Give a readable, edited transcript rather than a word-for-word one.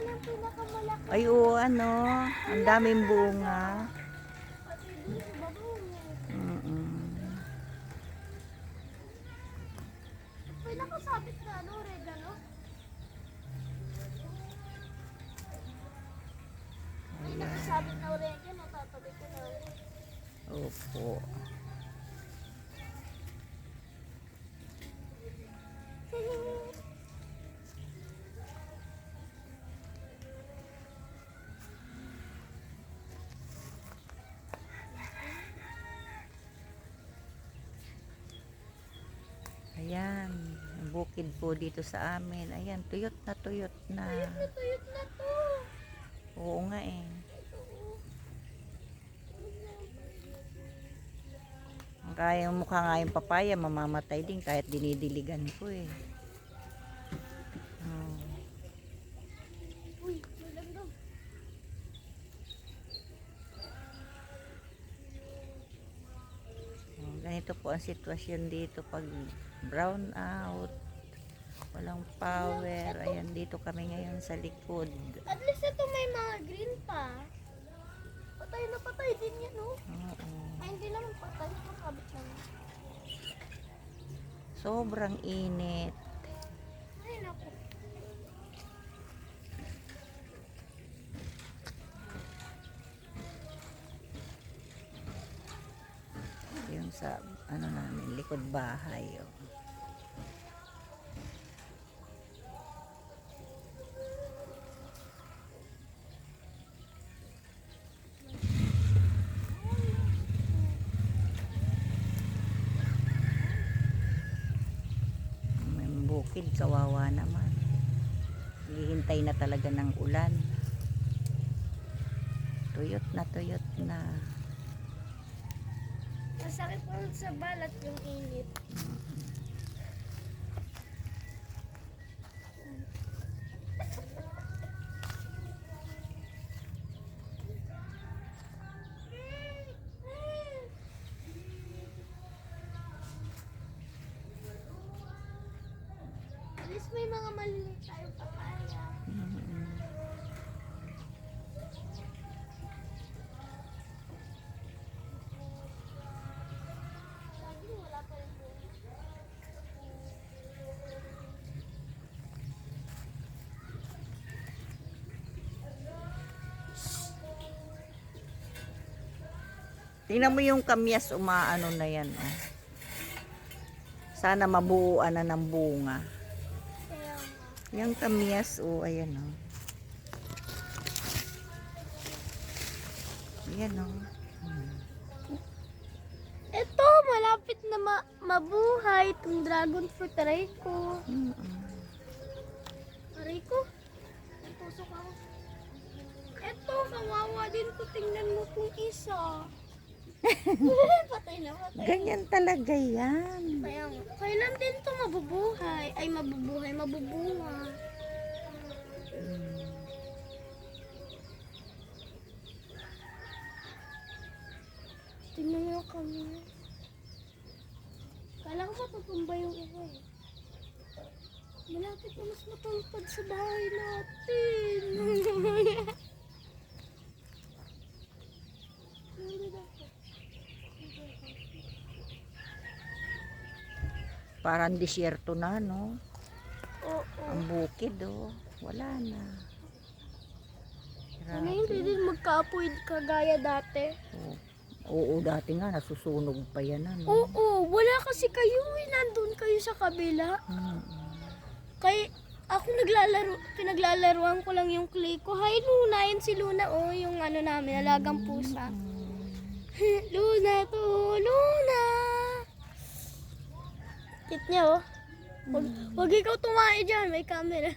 naman ang pinakamalaki. Ay, oo, ano. Ang daming bunga. Pati doon sa babong. May nakasabit na ano, regalo. May nakasabit na regalo, tatabi ko na. Opo. Ayan, ang bukid po dito sa amin. Ayan, tuyot na tuyot na. Tuyot na to. Oo nga eh. Ang kaya mukha nga yung papaya, mamamatay din kahit dinidiligan ko eh. Oh. Uy, malamdam. Oh, ganito po ang sitwasyon dito pag brown out. Walang power. Ayan, dito kami ngayon sa likod. At least ito may mga green pa. Patay na patay din yan, no? Oo. Ay, hindi naman patay. Nakabit naman. Sobrang init. Ay, naku. Yung sa ano namin, likod bahay. Oh. May bukid, kawawa naman. Hihintay na talaga ng ulan. Tuyot na tuyot na. Masakit po sa balat yung init. At least may mga maliliit tayong papaya. Lagi wala pa rin po. Tingnan mo yung kamyas, umaano na yan. Oh. Sana mabuuan na ng bunga. Kaya nga. Yung kamyas, oh, ayan oh. Ayan oh. Ito, malapit na mabuhay itong dragon fruit. Aray ko. Aray ko. Natusok ako. Ito, kawawa din ko. Tingnan mo kung isa. Patay na patay. Ganyan talaga yan. Kaya nga. Kailan din to mabubuhay? Ay, mabubuhay, mabubunga. Tingnan mo kami. Kala ko matutumba yung iba eh. Malapit na mas matulpad sa bahay natin. Parang disyerto na, no? Oo. Ang bukid, oh. Wala na. Ano hindi din magkaapoy kagaya dati? Oh. Oo, dati nga nasusunog pa yan, ano? Oo, wala kasi kayo eh. Nandun kayo sa kabila. Kay ako pinaglalaruan ko lang yung clay ko. Hi Luna, yun si Luna oh, yung ano namin, alagang pusa. Luna to, Luna. Kit niya oh. Wag ikaw tumae dyan, may camera.